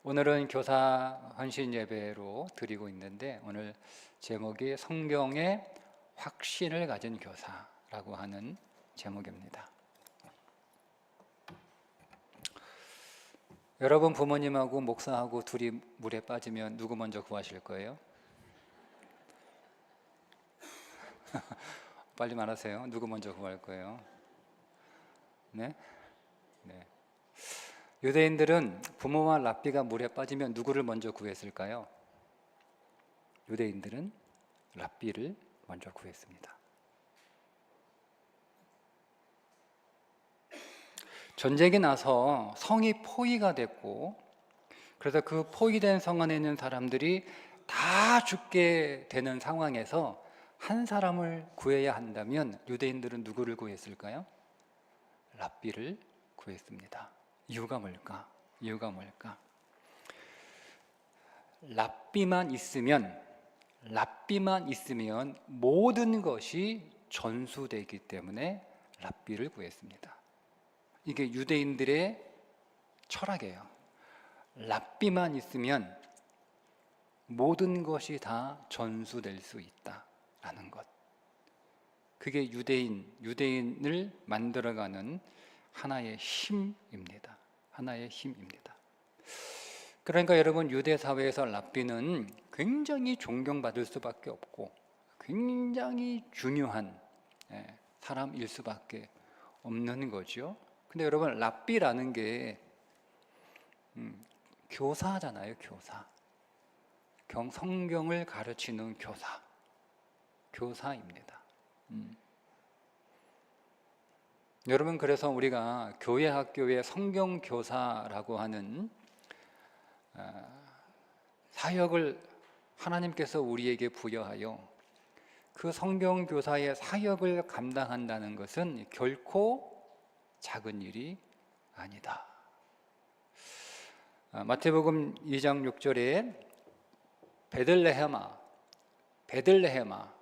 오늘은 교사 헌신 예배로 드리고 있는데 오늘 제목이 성경의 확신을 가진 교사라고 하는 제목입니다. 여러분 부모님하고 목사하고 둘이 물에 빠지면 누구 먼저 구하실 거예요? 빨리 말하세요. 누구 먼저 구할 거예요? 네? 네. 유대인들은 부모와 랍비가 물에 빠지면 누구를 먼저 구했을까요? 유대인들은 랍비를 먼저 구했습니다. 전쟁이 나서 성이 포위가 됐고, 그래서 그 포위된 성 안에 있는 사람들이 다 죽게 되는 상황에서 한 사람을 구해야 한다면 유대인들은 누구를 구했을까요? 랍비를 구했습니다. 이유가 뭘까? 랍비만 있으면 모든 것이 전수되기 때문에 랍비를 구했습니다. 이게 유대인들의 철학이에요. 랍비만 있으면 모든 것이 다 전수될 수 있다라는 것. 그게 유대인을 만들어가는 하나의 힘입니다. 그러니까 여러분, 유대 사회에서 랍비는 굉장히 존경받을 수밖에 없고 굉장히 중요한 사람일 수밖에 없는 거죠. 근데 여러분, 랍비라는 게 교사잖아요. 성경을 가르치는 교사입니다. 여러분, 그래서 우리가 교회 학교에 성경교사라고 하는 사역을 하나님께서 우리에게 부여하여 그 성경교사의 사역을 감당한다는 것은 결코 작은 일이 아니다. 마태복음 2장 6절에 베들레헴아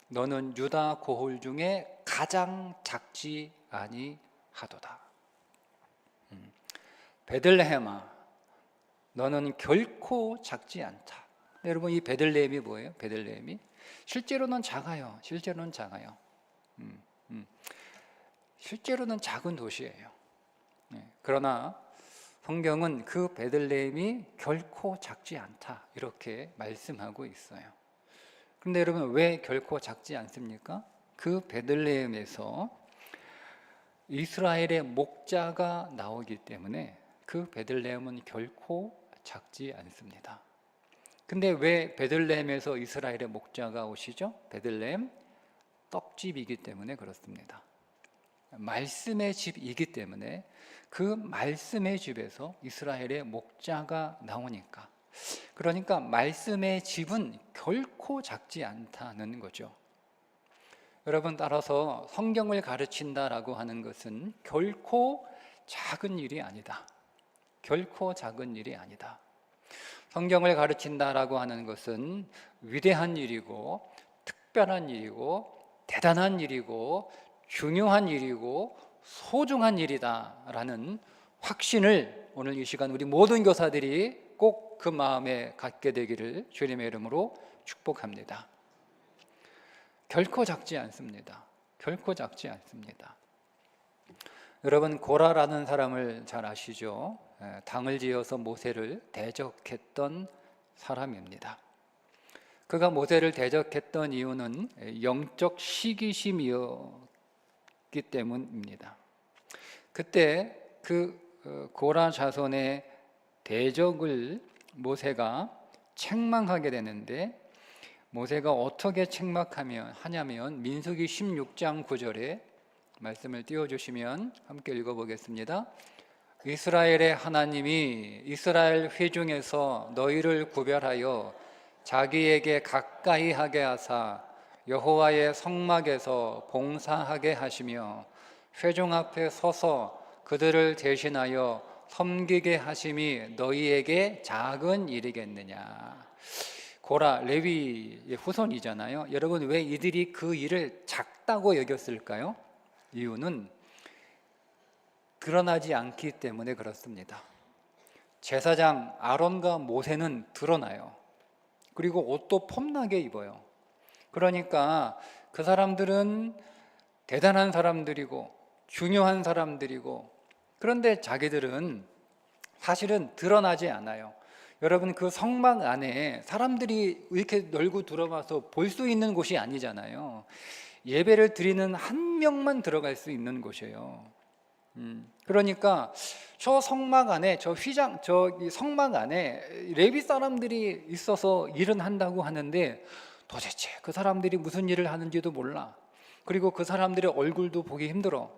너는 유다 고홀 중에 가장 작지 아니하도다. 베들레헴아 너는 결코 작지 않다. 여러분, 이 베들레헴이 뭐예요? 베들레헴이 실제로는 작아요. 실제로는 작은 도시예요. 그러나 성경은 그 베들레헴이 결코 작지 않다 이렇게 말씀하고 있어요. 그런데 여러분, 왜 결코 작지 않습니까? 그 베들레헴에서 이스라엘의 목자가 나오기 때문에 그 베들레헴은 결코 작지 않습니다. 근데 왜 베들레헴에서 이스라엘의 목자가 오시죠? 베들레헴 떡집이기 때문에 그렇습니다. 말씀의 집이기 때문에 그 말씀의 집에서 이스라엘의 목자가 나오니까, 그러니까 말씀의 집은 결코 작지 않다는 거죠. 여러분, 따라서 성경을 가르친다라고 하는 것은 결코 작은 일이 아니다. 성경을 가르친다라고 하는 것은 위대한 일이고 특별한 일이고 대단한 일이고 중요한 일이고 소중한 일이다라는 확신을 오늘 이 시간 우리 모든 교사들이 꼭 그 마음에 갖게 되기를 주님의 이름으로 축복합니다. 결코 작지 않습니다. 여러분, 고라라는 사람을 잘 아시죠? 당을 지어서 모세를 대적했던 사람입니다. 그가 모세를 대적했던 이유는 영적 시기심이었기 때문입니다. 그때 그 고라 자손의 대적을 모세가 책망하게 되는데, 모세가 어떻게 책망하냐면 민수기 16장 9절에 말씀을 띄워주시면 함께 읽어보겠습니다. 이스라엘의 하나님이 이스라엘 회중에서 너희를 구별하여 자기에게 가까이 하게 하사 여호와의 성막에서 봉사하게 하시며 회중 앞에 서서 그들을 대신하여 섬기게 하심이 너희에게 작은 일이겠느냐. 고라, 레위의 후손이잖아요. 여러분, 왜 이들이 그 일을 작다고 여겼을까요? 이유는 드러나지 않기 때문에 그렇습니다. 제사장 아론과 모세는 드러나요. 그리고 옷도 폼나게 입어요. 그러니까 그 사람들은 대단한 사람들이고 중요한 사람들이고, 그런데 자기들은 사실은 드러나지 않아요. 여러분, 그 성막 안에 사람들이 이렇게 널고 들어가서 볼 수 있는 곳이 아니잖아요. 예배를 드리는 한 명만 들어갈 수 있는 곳이에요. 그러니까 저 성막 안에, 이 성막 안에 레위 사람들이 있어서 일은 한다고 하는데 도대체 그 사람들이 무슨 일을 하는지도 몰라. 그리고 그 사람들의 얼굴도 보기 힘들어.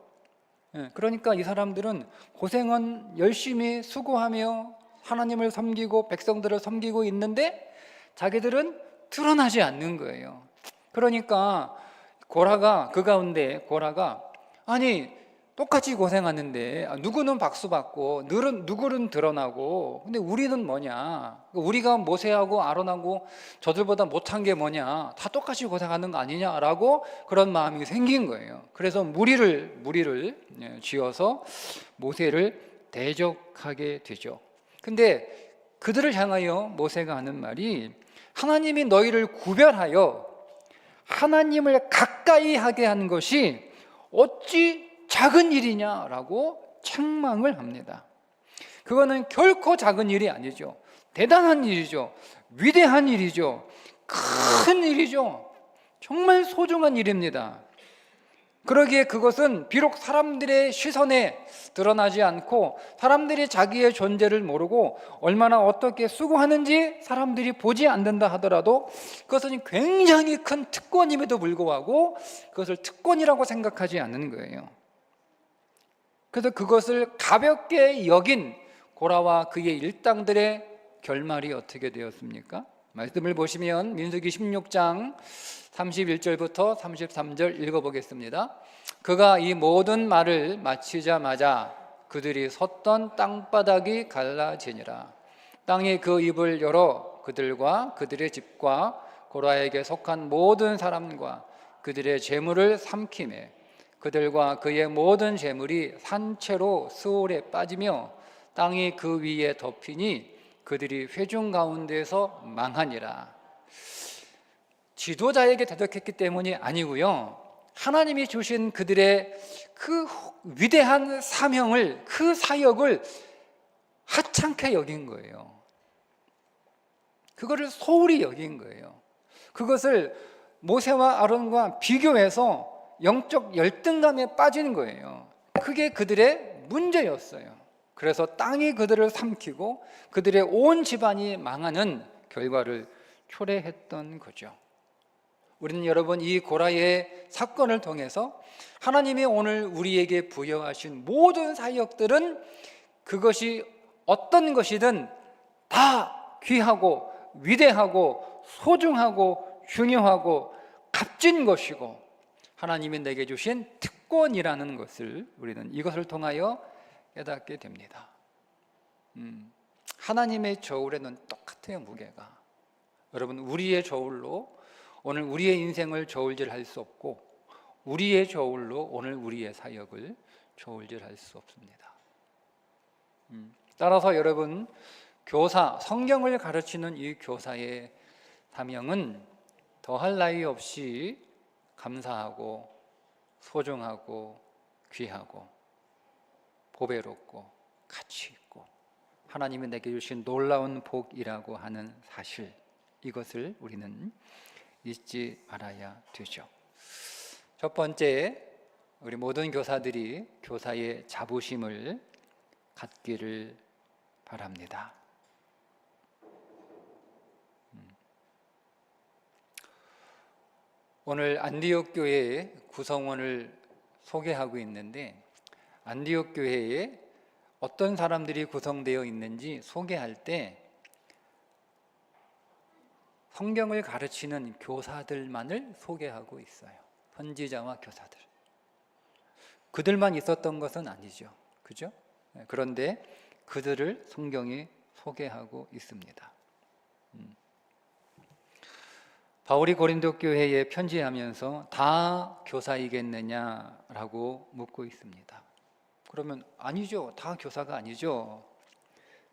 그러니까 이 사람들은 고생은 열심히 수고하며 하나님을 섬기고 백성들을 섬기고 있는데 자기들은 드러나지 않는 거예요. 그러니까 그 가운데 고라가, 아니 똑같이 고생하는데 누구는 박수 받고 누구는 드러나고, 근데 우리는 뭐냐, 우리가 모세하고 아론하고 저들보다 못한 게 뭐냐, 다 똑같이 고생하는 거 아니냐라고 그런 마음이 생긴 거예요. 그래서 무리를 지어서 모세를 대적하게 되죠. 근데 그들을 향하여 모세가 하는 말이, 하나님이 너희를 구별하여 하나님을 가까이 하게 한 것이 어찌 작은 일이냐라고 책망을 합니다. 그거는 결코 작은 일이 아니죠. 대단한 일이죠. 위대한 일이죠. 큰 일이죠. 정말 소중한 일입니다. 그러기에 그것은 비록 사람들의 시선에 드러나지 않고 사람들이 자기의 존재를 모르고 얼마나 어떻게 수고하는지 사람들이 보지 않는다 하더라도 그것은 굉장히 큰 특권임에도 불구하고 그것을 특권이라고 생각하지 않는 거예요. 그래서 그것을 가볍게 여긴 고라와 그의 일당들의 결말이 어떻게 되었습니까? 말씀을 보시면 민수기 16장 31절부터 33절 읽어보겠습니다. 그가 이 모든 말을 마치자마자 그들이 섰던 땅바닥이 갈라지니라. 땅이 그 입을 열어 그들과 그들의 집과 고라에게 속한 모든 사람과 그들의 재물을 삼키매 그들과 그의 모든 재물이 산채로 스올에 빠지며 땅이 그 위에 덮이니 그들이 회중 가운데서 망하니라. 지도자에게 대적했기 때문이 아니고요, 하나님이 주신 그들의 그 위대한 사명을, 그 사역을 하찮게 여긴 거예요. 그거를 소홀히 여긴 거예요. 그것을 모세와 아론과 비교해서 영적 열등감에 빠지는 거예요. 그게 그들의 문제였어요. 그래서 땅이 그들을 삼키고 그들의 온 집안이 망하는 결과를 초래했던 거죠. 우리는 여러분, 이 고라의 사건을 통해서 하나님이 오늘 우리에게 부여하신 모든 사역들은 그것이 어떤 것이든 다 귀하고 위대하고 소중하고 중요하고 값진 것이고 하나님이 내게 주신 특권이라는 것을 우리는 이것을 통하여 깨닫게 됩니다. 하나님의 저울에는 똑같아요, 무게가. 여러분, 우리의 저울로 오늘 우리의 인생을 저울질할 수 없고 우리의 저울로 오늘 우리의 사역을 저울질할 수 없습니다. 따라서 여러분, 성경을 가르치는 이 교사의 사명은 더할 나위 없이 감사하고 소중하고 귀하고 보배롭고 가치 있고 하나님이 내게 주신 놀라운 복이라고 하는 사실, 이것을 우리는 잊지 말아야 되죠. 첫 번째, 우리 모든 교사들이 교사의 자부심을 갖기를 바랍니다. 오늘 안디옥 교회의 구성원을 소개하고 있는데, 안디옥 교회에 어떤 사람들이 구성되어 있는지 소개할 때 성경을 가르치는 교사들만을 소개하고 있어요. 선지자와 교사들. 그들만 있었던 것은 아니죠. 그죠? 그런데 그들을 성경이 소개하고 있습니다. 바울이 고린도 교회에 편지하면서 다 교사이겠느냐라고 묻고 있습니다. 그러면 아니죠. 다 교사가 아니죠.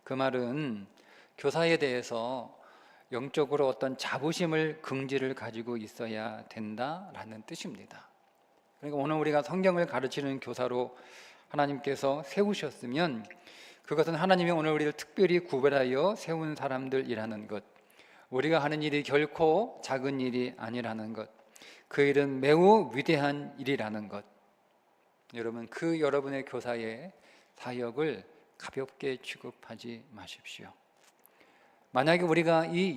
그 말은 교사에 대해서 영적으로 어떤 자부심을 긍지를 가지고 있어야 된다라는 뜻입니다. 그러니까 오늘 우리가 성경을 가르치는 교사로 하나님께서 세우셨으면 그것은 하나님이 오늘 우리를 특별히 구별하여 세운 사람들이라는 것, 우리가 하는 일이 결코 작은 일이 아니라는 것, 그 일은 매우 위대한 일이라는 것. 여러분, 그 여러분의 교사의 사역을 가볍게 취급하지 마십시오. 만약에 우리가 이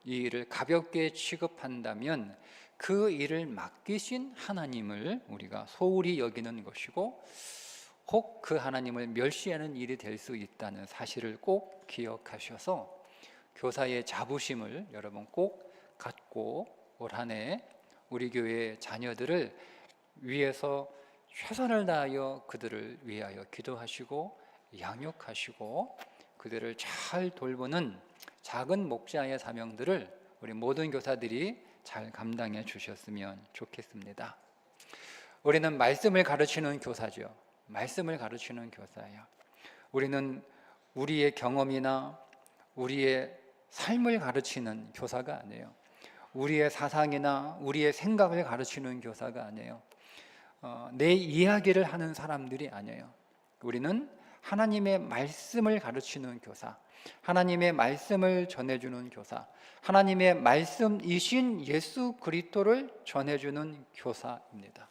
일을 가볍게 취급한다면 그 일을 맡기신 하나님을 우리가 소홀히 여기는 것이고 혹 그 하나님을 멸시하는 일이 될 수 있다는 사실을 꼭 기억하셔서 교사의 자부심을 여러분 꼭 갖고 올 한 해 우리 교회의 자녀들을 위해서 최선을 다하여 그들을 위하여 기도하시고 양육하시고 그들을 잘 돌보는 작은 목자의 사명들을 우리 모든 교사들이 잘 감당해 주셨으면 좋겠습니다. 우리는 말씀을 가르치는 교사죠. 말씀을 가르치는 교사예요. 우리는 우리의 경험이나 우리의 삶을 가르치는 교사가 아니에요. 우리의 사상이나 우리의 생각을 가르치는 교사가 아니에요. 내 이야기를 하는 사람들이 아니에요. 우리는 하나님의 말씀을 가르치는 교사, 하나님의 말씀을 전해주는 교사, 하나님의 말씀이신 예수 그리스도를 전해주는 교사입니다.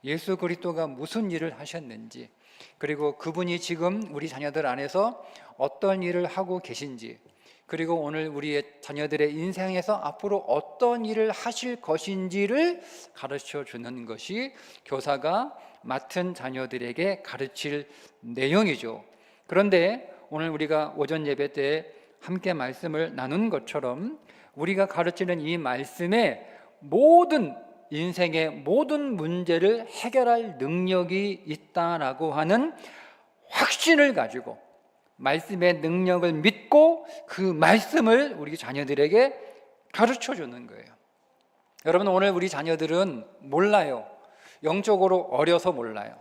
예수 그리스도가 무슨 일을 하셨는지, 그리고 그분이 지금 우리 자녀들 안에서 어떤 일을 하고 계신지, 그리고 오늘 우리의 자녀들의 인생에서 앞으로 어떤 일을 하실 것인지를 가르쳐 주는 것이 교사가 맡은 자녀들에게 가르칠 내용이죠. 그런데 오늘 우리가 오전 예배 때 함께 말씀을 나눈 것처럼 우리가 가르치는 이 말씀에 인생의 모든 문제를 해결할 능력이 있다라고 하는 확신을 가지고 말씀의 능력을 믿고 그 말씀을 우리 자녀들에게 가르쳐 주는 거예요. 여러분, 오늘 우리 자녀들은 몰라요. 영적으로 어려서 몰라요.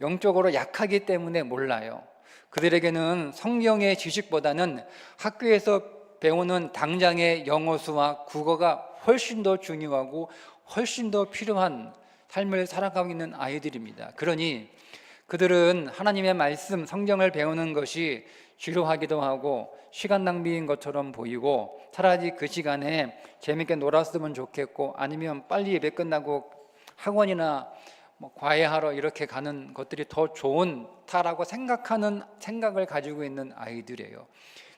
영적으로 약하기 때문에 몰라요. 그들에게는 성경의 지식보다는 학교에서 배우는 당장의 영어, 수학, 국어가 훨씬 더 중요하고 훨씬 더 필요한 삶을 살아가고 있는 아이들입니다. 그러니 그들은 하나님의 말씀, 성경을 배우는 것이 지루하기도 하고 시간 낭비인 것처럼 보이고 차라리 그 시간에 재밌게 놀았으면 좋겠고 아니면 빨리 예배 끝나고 학원이나 과외하러 이렇게 가는 것들이 더 좋다라고 생각하는 생각을 가지고 있는 아이들이에요.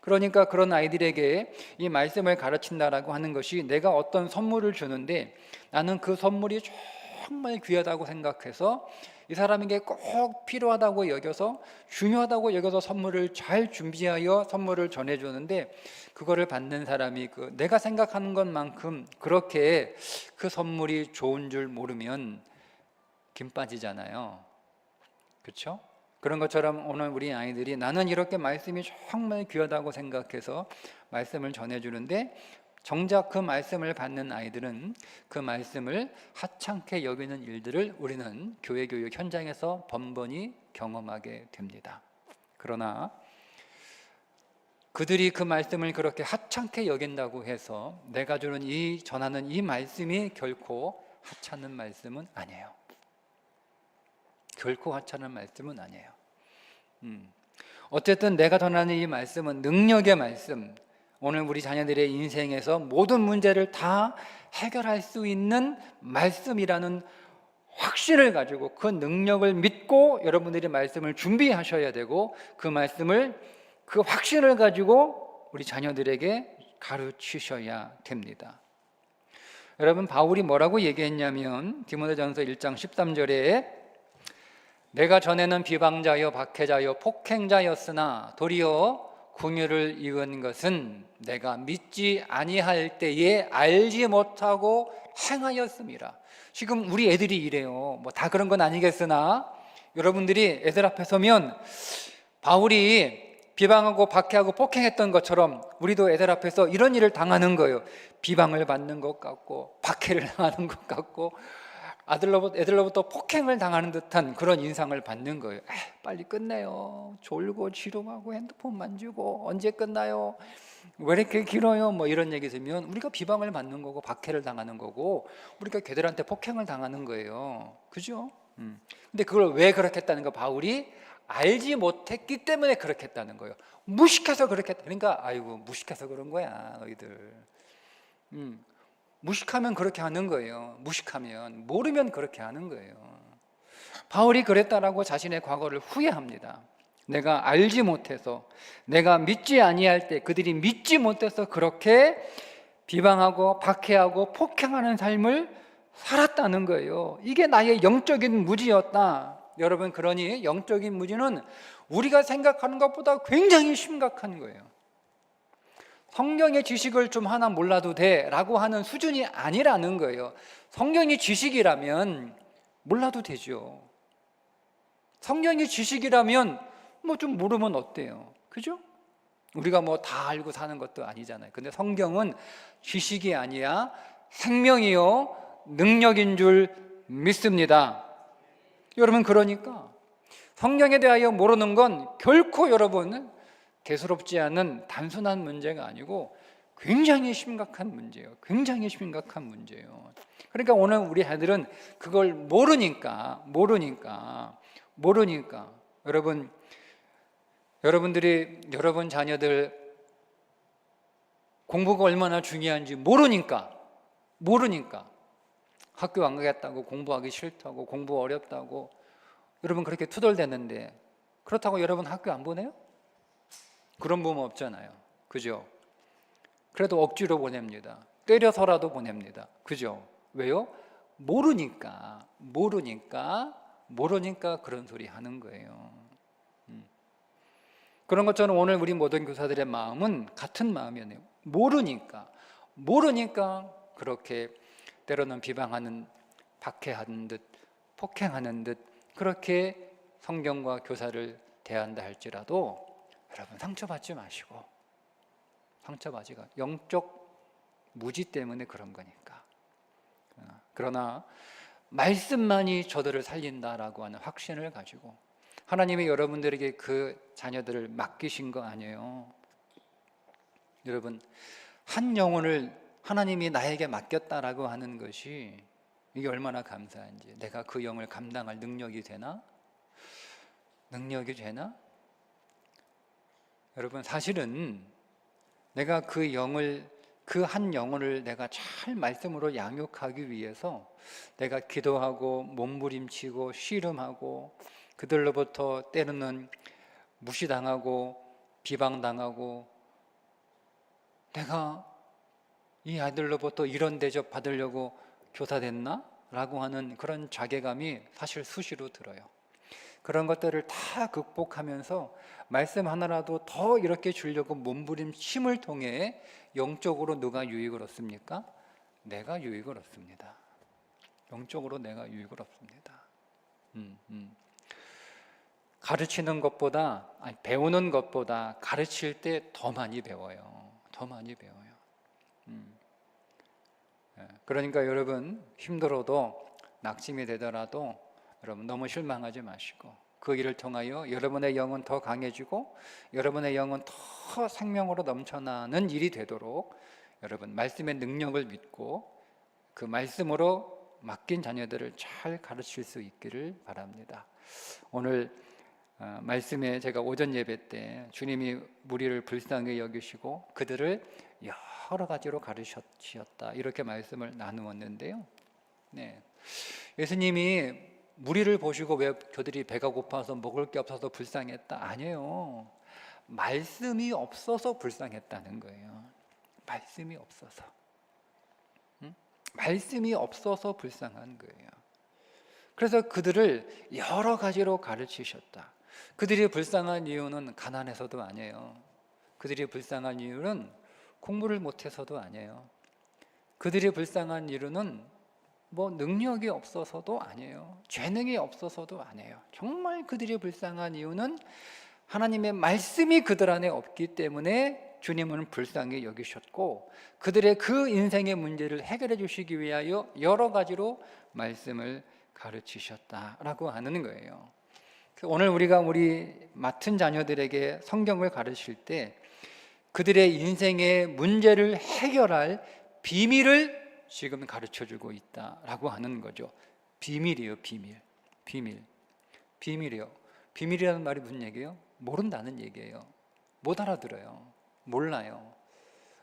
그러니까 그런 아이들에게 이 말씀을 가르친다라고 하는 것이 내가 어떤 선물을 주는데 나는 그 선물이 정말 귀하다고 생각해서 이 사람에게 꼭 필요하다고 여겨서 중요하다고 여겨서 선물을 잘 준비하여 선물을 전해주는데 그거를 받는 사람이 내가 생각하는 것만큼 그렇게 그 선물이 좋은 줄 모르면 김 빠지잖아요. 그렇죠? 그런 것처럼 오늘 우리 아이들이 나는 이렇게 말씀이 정말 귀하다고 생각해서 말씀을 전해주는데 정작 그 말씀을 받는 아이들은 그 말씀을 하찮게 여기는 일들을 우리는 교회 교육 현장에서 번번이 경험하게 됩니다. 그러나 그들이 그 말씀을 그렇게 하찮게 여긴다고 해서 내가 전하는 이 말씀이 결코 하찮은 말씀은 아니에요. 결코 하찮은 말씀은 아니에요. 어쨌든 내가 전하는 이 말씀은 능력의 말씀, 오늘 우리 자녀들의 인생에서 모든 문제를 다 해결할 수 있는 말씀이라는 확신을 가지고 그 능력을 믿고 여러분들이 말씀을 준비하셔야 되고 그 말씀을 그 확신을 가지고 우리 자녀들에게 가르치셔야 됩니다. 여러분, 바울이 뭐라고 얘기했냐면 디모데전서 1장 13절에 내가 전에는 비방자여 박해자여 폭행자였으나 도리어 궁유를 이은 것은 내가 믿지 아니할 때에 알지 못하고 행하였음이라. 지금 우리 애들이 이래요. 다 그런 건 아니겠으나 여러분들이 애들 앞에 서면 바울이 비방하고 박해하고 폭행했던 것처럼 우리도 애들 앞에서 이런 일을 당하는 거예요. 비방을 받는 것 같고 박해를 당하는 것 같고 애들로부터 폭행을 당하는 듯한 그런 인상을 받는 거예요. 빨리 끝내요. 졸고 지루하고 핸드폰 만지고 언제 끝나요? 왜 이렇게 길어요? 뭐 이런 얘기 들으면 우리가 비방을 받는 거고 박해를 당하는 거고 우리가 걔들한테 폭행을 당하는 거예요. 그죠? 근데 그걸 왜 그렇게 했다는 거 바울이 알지 못했기 때문에 그렇게 했다는 거예요. 무식해서 그렇게 했다. 그러니까 아이고 무식해서 그런 거야 너희들. 무식하면 그렇게 하는 거예요. 무식하면 모르면 그렇게 하는 거예요. 바울이 그랬다라고 자신의 과거를 후회합니다. 내가 알지 못해서 내가 믿지 아니할 때 그들이 믿지 못해서 그렇게 비방하고 박해하고 폭행하는 삶을 살았다는 거예요. 이게 나의 영적인 무지였다. 여러분 그러니 영적인 무지는 우리가 생각하는 것보다 굉장히 심각한 거예요. 성경의 지식을 좀 하나 몰라도 돼라고 하는 수준이 아니라는 거예요. 성경이 지식이라면 몰라도 되죠. 성경이 지식이라면 뭐 좀 모르면 어때요? 그죠? 우리가 뭐 다 알고 사는 것도 아니잖아요. 근데 성경은 지식이 아니야 생명이요 능력인 줄 믿습니다. 여러분 그러니까 성경에 대하여 모르는 건 결코 여러분 대수롭지 않은 단순한 문제가 아니고 굉장히 심각한 문제예요. 굉장히 심각한 문제예요. 그러니까 오늘 우리 아이들은 그걸 모르니까 여러분들이 여러분 자녀들 공부가 얼마나 중요한지 모르니까 학교 안 가겠다고 공부하기 싫다고 공부 어렵다고 여러분 그렇게 투덜대는데 그렇다고 여러분 학교 안 보내요? 그런 부모 없잖아요. 그죠? 그래도 억지로 보냅니다. 때려서라도 보냅니다. 그죠? 왜요? 모르니까 그런 소리 하는 거예요. 그런 것처럼 오늘 우리 모든 교사들의 마음은 같은 마음이네요. 모르니까 그렇게 때로는 비방하는, 박해하는 듯, 폭행하는 듯 그렇게 성경과 교사를 대한다 할지라도 여러분 상처받지 마시고 상처받지가 영적 무지 때문에 그런 거니까. 그러나 말씀만이 저들을 살린다라고 하는 확신을 가지고 하나님이 여러분들에게 그 자녀들을 맡기신 거 아니에요. 여러분 한 영혼을 하나님이 나에게 맡겼다라고 하는 것이 이게 얼마나 감사한지. 내가 그 영을 감당할 능력이 되나? 여러분 사실은 내가 그 한 영혼을 내가 잘 말씀으로 양육하기 위해서 내가 기도하고 몸부림치고 씨름하고 그들로부터 때로는 무시당하고 비방당하고 내가 이 아이들로부터 이런 대접 받으려고 교사 됐나? 라고 하는 그런 자괴감이 사실 수시로 들어요. 그런 것들을 다 극복하면서 말씀 하나라도 더 이렇게 주려고 몸부림침을 통해 영적으로 누가 유익을 얻습니까? 내가 유익을 얻습니다. 영적으로 내가 유익을 얻습니다. 가르치는 것보다 배우는 것보다 가르칠 때 더 많이 배워요. 그러니까 여러분 힘들어도 낙심이 되더라도 여러분 너무 실망하지 마시고 그 일을 통하여 여러분의 영은 더 강해지고 여러분의 영은 더 생명으로 넘쳐나는 일이 되도록 여러분 말씀의 능력을 믿고 그 말씀으로 맡긴 자녀들을 잘 가르칠 수 있기를 바랍니다. 오늘 말씀에 제가 오전 예배 때 주님이 무리를 불쌍히 여기시고 그들을 여러 가지로 가르치셨다 이렇게 말씀을 나누었는데요. 네. 예수님이 무리를 보시고 왜 그들이 배가 고파서 먹을 게 없어서 불쌍했다? 아니에요. 말씀이 없어서 불쌍했다는 거예요. 말씀이 없어서 불쌍한 거예요. 그래서 그들을 여러 가지로 가르치셨다. 그들이 불쌍한 이유는 가난해서도 아니에요. 그들이 불쌍한 이유는 공부를 못해서도 아니에요. 그들이 불쌍한 이유는 뭐 능력이 없어서도 아니에요. 재능이 없어서도 아니에요. 정말 그들이 불쌍한 이유는 하나님의 말씀이 그들 안에 없기 때문에 주님은 불쌍히 여기셨고 그들의 그 인생의 문제를 해결해 주시기 위하여 여러 가지로 말씀을 가르치셨다라고 하는 거예요. 오늘 우리가 우리 맡은 자녀들에게 성경을 가르칠 때 그들의 인생의 문제를 해결할 비밀을 지금 가르쳐주고 있다라고 하는 거죠. 비밀이에요, 비밀이에요. 비밀이라는 말이 무슨 얘기예요? 모른다는 얘기예요. 못 알아들어요. 몰라요.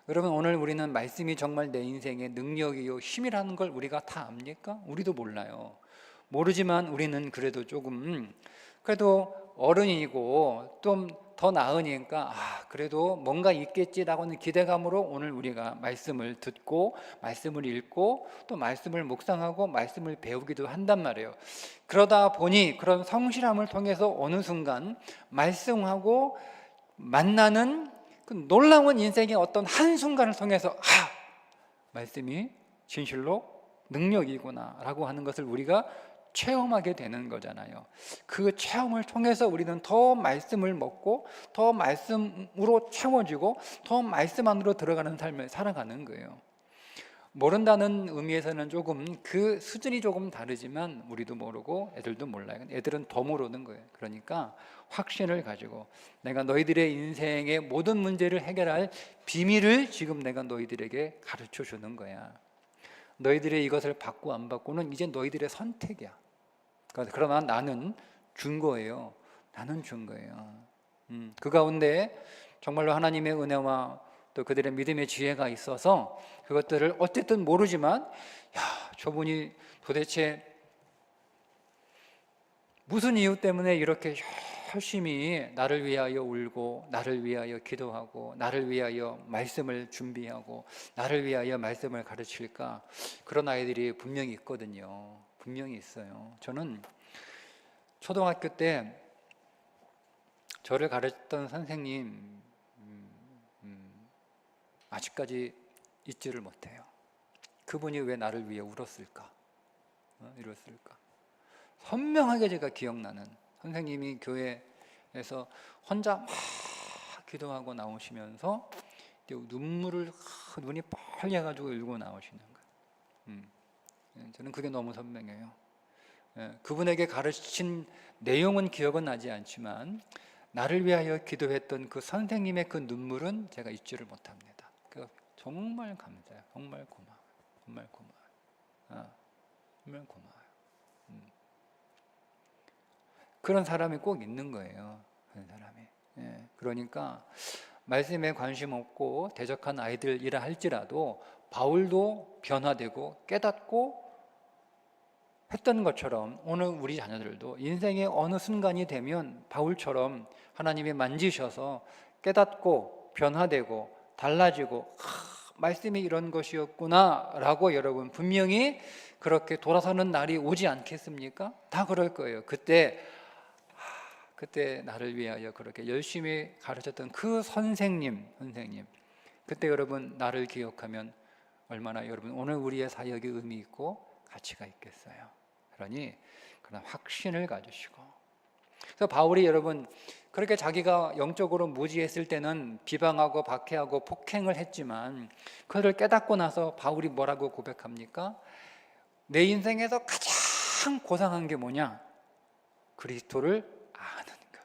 여러분, 오늘 우리는 말씀이 정말 내 인생의 능력이요 힘이라는 걸 우리가 다 압니까? 우리도 몰라요. 모르지만 우리는 그래도 조금 그래도 어른이고 좀 더 나으니까 그래도 뭔가 있겠지라고 하는 기대감으로 오늘 우리가 말씀을 듣고 말씀을 읽고 또 말씀을 묵상하고 말씀을 배우기도 한단 말이에요. 그러다 보니 그런 성실함을 통해서 어느 순간 말씀하고 만나는 그 놀라운 인생의 어떤 한순간을 통해서 말씀이 진실로 능력이구나 라고 하는 것을 우리가 체험하게 되는 거잖아요. 그 체험을 통해서 우리는 더 말씀을 먹고 더 말씀으로 채워지고 더 말씀 안으로 들어가는 삶을 살아가는 거예요. 모른다는 의미에서는 조금 그 수준이 조금 다르지만 우리도 모르고 애들도 몰라요. 애들은 더 모르는 거예요. 그러니까 확신을 가지고 내가 너희들의 인생의 모든 문제를 해결할 비밀을 지금 내가 너희들에게 가르쳐 주는 거야. 너희들의 이것을 받고 안 받고는 이제 너희들의 선택이야. 그러나 나는 준 거예요. 나는 준 거예요. 그 가운데 정말로 하나님의 은혜와 또 그들의 믿음의 지혜가 있어서 그것들을 어쨌든 모르지만 저분이 도대체 무슨 이유 때문에 이렇게 열심히 나를 위하여 울고 나를 위하여 기도하고 나를 위하여 말씀을 준비하고 나를 위하여 말씀을 가르칠까? 그런 아이들이 분명히 있거든요. 분명히 있어요. 저는 초등학교 때 저를 가르쳤던 선생님 아직까지 잊지를 못해요. 그분이 왜 나를 위해 울었을까? 이랬을까? 선명하게 제가 기억나는 선생님이 교회에서 혼자 막 기도하고 나오시면서 눈이 빨개가지고 울고 나오시는 거예요. 저는 그게 너무 선명해요. 그분에게 가르친 내용은 기억은 나지 않지만 나를 위하여 기도했던 그 선생님의 그 눈물은 제가 잊지를 못합니다. 정말 감사해요. 정말 고마워요. 정말 고마워요. 정말 고마워요. 그런 사람이 꼭 있는 거예요. 그런 사람이. 그러니까 말씀에 관심 없고 대적한 아이들이라 할지라도 바울도 변화되고 깨닫고 했던 것처럼 오늘 우리 자녀들도 인생의 어느 순간이 되면 바울처럼 하나님이 만지셔서 깨닫고 변화되고 달라지고 말씀이 이런 것이었구나 라고 여러분 분명히 그렇게 돌아서는 날이 오지 않겠습니까? 다 그럴 거예요. 그때 나를 위하여 그렇게 열심히 가르쳤던 그 선생님 그때 여러분 나를 기억하면 얼마나 여러분 오늘 우리의 사역이 의미 있고 가치가 있겠어요. 그러니 그런 확신을 가지시고 그래서 바울이 여러분 그렇게 자기가 영적으로 무지했을 때는 비방하고 박해하고 폭행을 했지만 그를 깨닫고 나서 바울이 뭐라고 고백합니까? 내 인생에서 가장 고상한 게 뭐냐? 그리스도를 아는 것.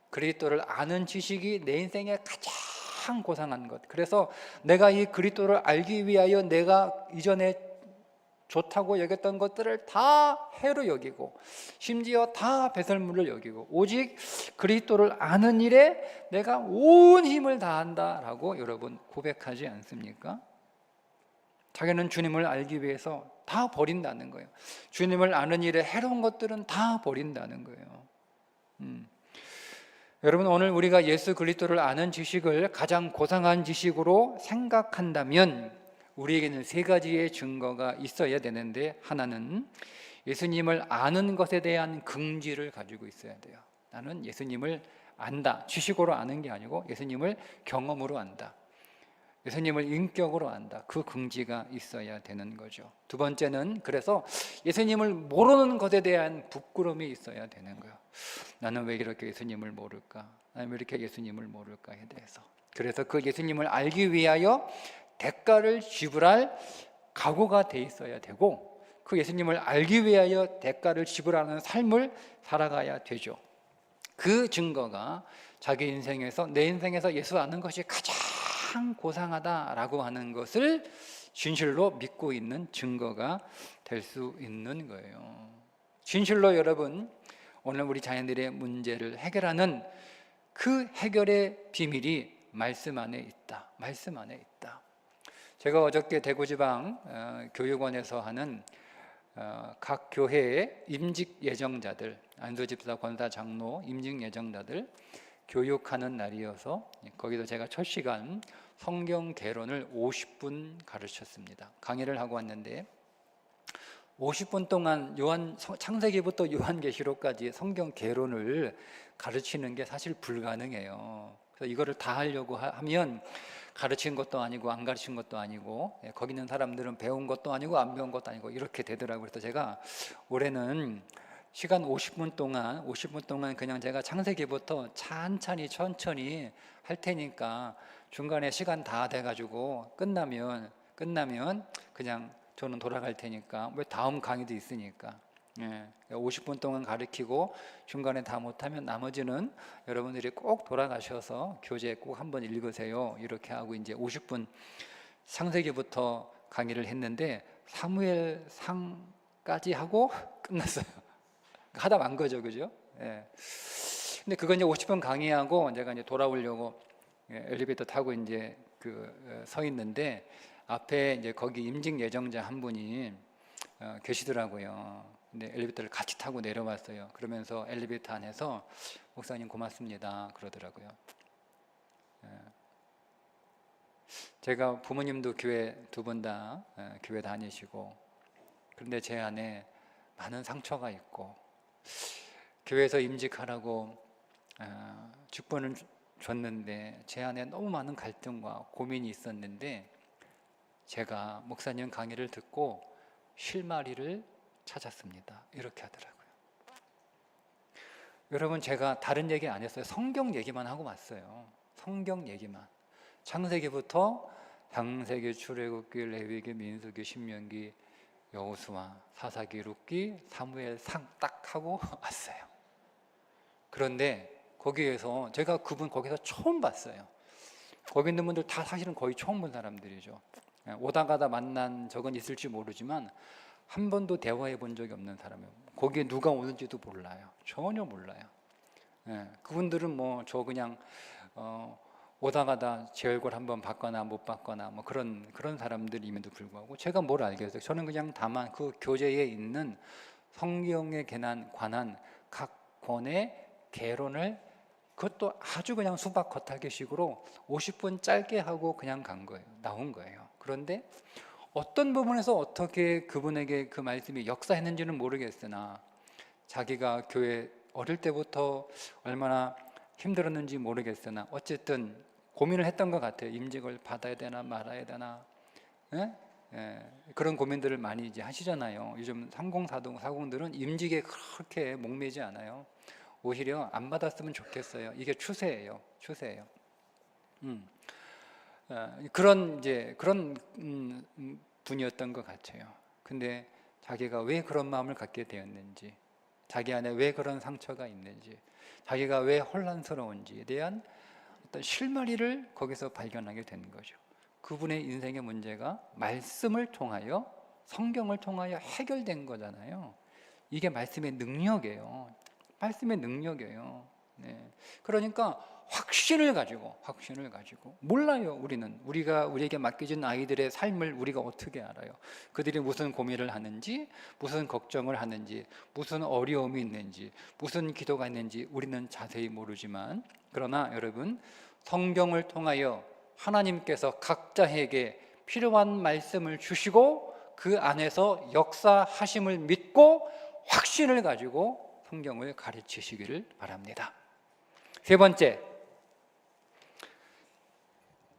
그리스도를 아는 지식이 내 인생에 가장 고상한 것. 그래서 내가 이 그리스도를 알기 위하여 내가 이전에 좋다고 여겼던 것들을 다 해로 여기고 심지어 다 배설물을 여기고 오직 그리스도를 아는 일에 내가 온 힘을 다한다라고 여러분 고백하지 않습니까? 자기는 주님을 알기 위해서 다 버린다는 거예요. 주님을 아는 일에 해로운 것들은 다 버린다는 거예요. 여러분 오늘 우리가 예수 그리스도를 아는 지식을 가장 고상한 지식으로 생각한다면 우리에게는 세 가지의 증거가 있어야 되는데 하나는 예수님을 아는 것에 대한 긍지를 가지고 있어야 돼요. 나는 예수님을 안다. 지식으로 아는 게 아니고 예수님을 경험으로 안다. 예수님을 인격으로 안다. 그 긍지가 있어야 되는 거죠. 두 번째는 그래서 예수님을 모르는 것에 대한 부끄러움이 있어야 되는 거예요. 나는 왜 이렇게 예수님을 모를까? 나는 왜 이렇게 예수님을 모를까에 대해서. 그래서 그 예수님을 알기 위하여 대가를 지불할 각오가 돼 있어야 되고, 그 예수님을 알기 위하여 대가를 지불하는 삶을 살아가야 되죠. 그 증거가 자기 인생에서, 내 인생에서 예수 아는 것이 가장 고상하다라고 하는 것을 진실로 믿고 있는 증거가 될 수 있는 거예요. 진실로 여러분, 오늘 우리 자녀들의 문제를 해결하는 그 해결의 비밀이 말씀 안에 있다. 말씀 안에 있다. 제가 어저께 대구지방 교육원에서 하는 각 교회의 임직 예정자들, 안수집사, 권사, 장로, 임직 예정자들 교육하는 날이어서 거기서 제가 첫 시간 성경 개론을 50분 가르쳤습니다. 강의를 하고 왔는데 50분 동안 창세기부터 요한계시록까지 성경 개론을 가르치는 게 사실 불가능해요. 그래서 이거를 다 하려고 하면 가르친 것도 아니고 안 가르친 것도 아니고, 거기 있는 사람들은 배운 것도 아니고 안 배운 것도 아니고 이렇게 되더라고요. 그래서 제가 올해는 시간 50분 동안 그냥 제가 창세기부터 천천히 할 테니까 중간에 시간 다 돼가지고 끝나면 그냥 저는 돌아갈 테니까, 왜 다음 강의도 있으니까 50분 동안 가르치고 중간에 다 못하면 나머지는 여러분들이 꼭 돌아가셔서 교재 꼭 한번 읽으세요. 이렇게 하고 이제 50분 창세기부터 강의를 했는데 사무엘상까지 하고 끝났어요. 하다 만 거죠, 그죠? 근데 그건 이제 50분 강의하고 제가 이제 돌아오려고 엘리베이터 타고 이제 서 있는데 앞에 이제 거기 임직 예정자 한 분이 계시더라고요. 근데 엘리베이터를 같이 타고 내려왔어요. 그러면서 엘리베이터 안에서 목사님 고맙습니다 그러더라고요. 제가 부모님도 교회 두 분 다 교회 다니시고, 그런데 제 안에 많은 상처가 있고, 교회에서 임직하라고 직분을 줬는데 제 안에 너무 많은 갈등과 고민이 있었는데, 제가 목사님 강의를 듣고 실마리를 찾았습니다. 이렇게 하더라고요. 여러분, 제가 다른 얘기 안 했어요. 성경 얘기만 하고 왔어요. 성경 얘기만. 창세기부터 창세기, 출애굽기, 레위기, 민수기, 신명기, 여호수아, 사사기, 룻기, 사무엘상 딱 하고 왔어요. 그런데 거기에서 제가 그분 거기서 처음 봤어요. 거기 있는 분들 다 사실은 거의 처음 본 사람들이죠. 오다 가다 만난 적은 있을지 모르지만 한 번도 대화해 본 적이 없는 사람이에요. 거기에 누가 오는지도 몰라요. 전혀 몰라요. 그분들은 뭐 저 그냥 오다 가다 제 얼굴 한번 봤거나 못 봤거나 뭐 그런 사람들임에도 불구하고 제가 뭘 알겠어요. 저는 그냥 다만 그 교재에 있는 성경에 관한 각 권의 개론을, 그것도 아주 그냥 수박 겉핥기식으로 50분 짧게 하고 그냥 나온 거예요. 그런데 어떤 부분에서 어떻게 그분에게 그 말씀이 역사했는지는 모르겠으나, 자기가 교회 어릴 때부터 얼마나 힘들었는지 모르겠으나 어쨌든 고민을 했던 것 같아요. 임직을 받아야 되나 말아야 되나, 그런 고민들을 많이 이제 하시잖아요. 요즘 3040들은 임직에 그렇게 목매지 않아요. 오히려 안 받았으면 좋겠어요. 이게 추세예요. 그런 분이었던 것 같아요. 근데 자기가 왜 그런 마음을 갖게 되었는지, 자기 안에 왜 그런 상처가 있는지, 자기가 왜 혼란스러운지에 대한 어떤 실마리를 거기서 발견하게 된 거죠. 그분의 인생의 문제가 말씀을 통하여, 성경을 통하여 해결된 거잖아요. 이게 말씀의 능력이에요. 그러니까 확신을 가지고 몰라요. 우리에게 맡겨진 아이들의 삶을 우리가 어떻게 알아요? 그들이 무슨 고민을 하는지, 무슨 걱정을 하는지, 무슨 어려움이 있는지, 무슨 기도가 있는지 우리는 자세히 모르지만, 그러나 여러분, 성경을 통하여 하나님께서 각자에게 필요한 말씀을 주시고 그 안에서 역사하심을 믿고 확신을 가지고 성경을 가르치시기를 바랍니다. 세 번째,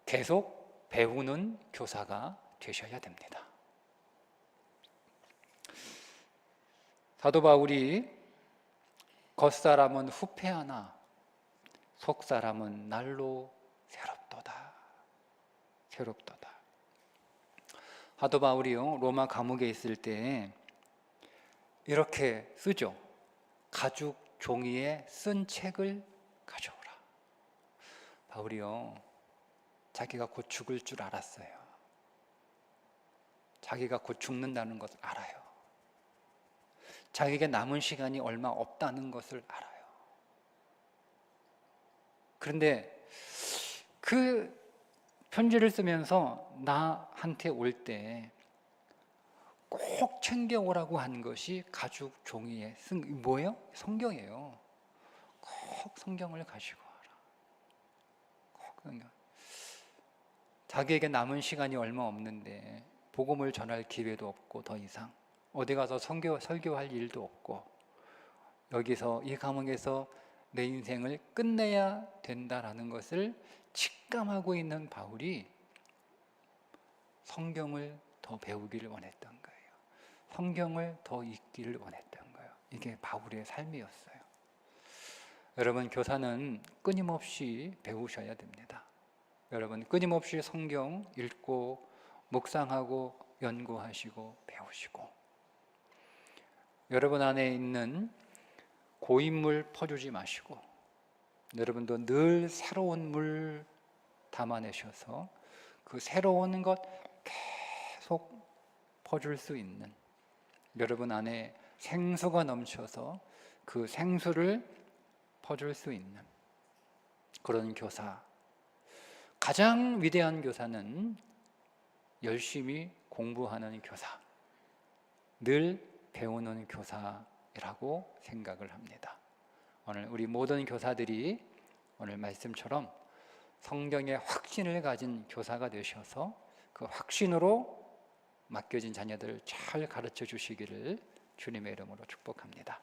계속 배우는 교사가 되셔야 됩니다. 사도 바울이 겉사람은 후패하나 속사람은 날로 새롭도다. 괴롭도다. 사도 바울이요 로마 감옥에 있을 때 이렇게 쓰죠. 가죽 종이에 쓴 책을 가져오라. 바울이요 자기가 곧 죽을 줄 알았어요. 자기가 곧 죽는다는 것을 알아요. 자기에게 남은 시간이 얼마 없다는 것을 알아요. 그런데 그 편지를 쓰면서 나한테 올 때 꼭 챙겨오라고 한 것이 가죽 종이에 쓴 뭐예요? 성경이에요. 꼭 성경을 가지고 와라. 꼭 성경. 자기에게 남은 시간이 얼마 없는데 복음을 전할 기회도 없고 더 이상 어디 가서 설교할 일도 없고 여기서 이 감옥에서 내 인생을 끝내야 된다라는 것을 직감하고 있는 바울이 성경을 더 배우기를 원했던 거예요. 성경을 더 읽기를 원했던 거예요. 이게 바울의 삶이었어요. 여러분, 교사는 끊임없이 배우셔야 됩니다. 여러분, 끊임없이 성경 읽고 묵상하고 연구하시고 배우시고 여러분 안에 있는 고인물 퍼주지 마시고 여러분도 늘 새로운 물 담아내셔서 그 새로운 것 계속 퍼줄 수 있는 여러분 안에 생수가 넘쳐서 그 생수를 퍼줄 수 있는 그런 교사. 가장 위대한 교사는 열심히 공부하는 교사, 늘 배우는 교사라고 생각을 합니다. 오늘 우리 모든 교사들이 오늘 말씀처럼 성경의 확신을 가진 교사가 되셔서 그 확신으로 맡겨진 자녀들을 잘 가르쳐 주시기를 주님의 이름으로 축복합니다.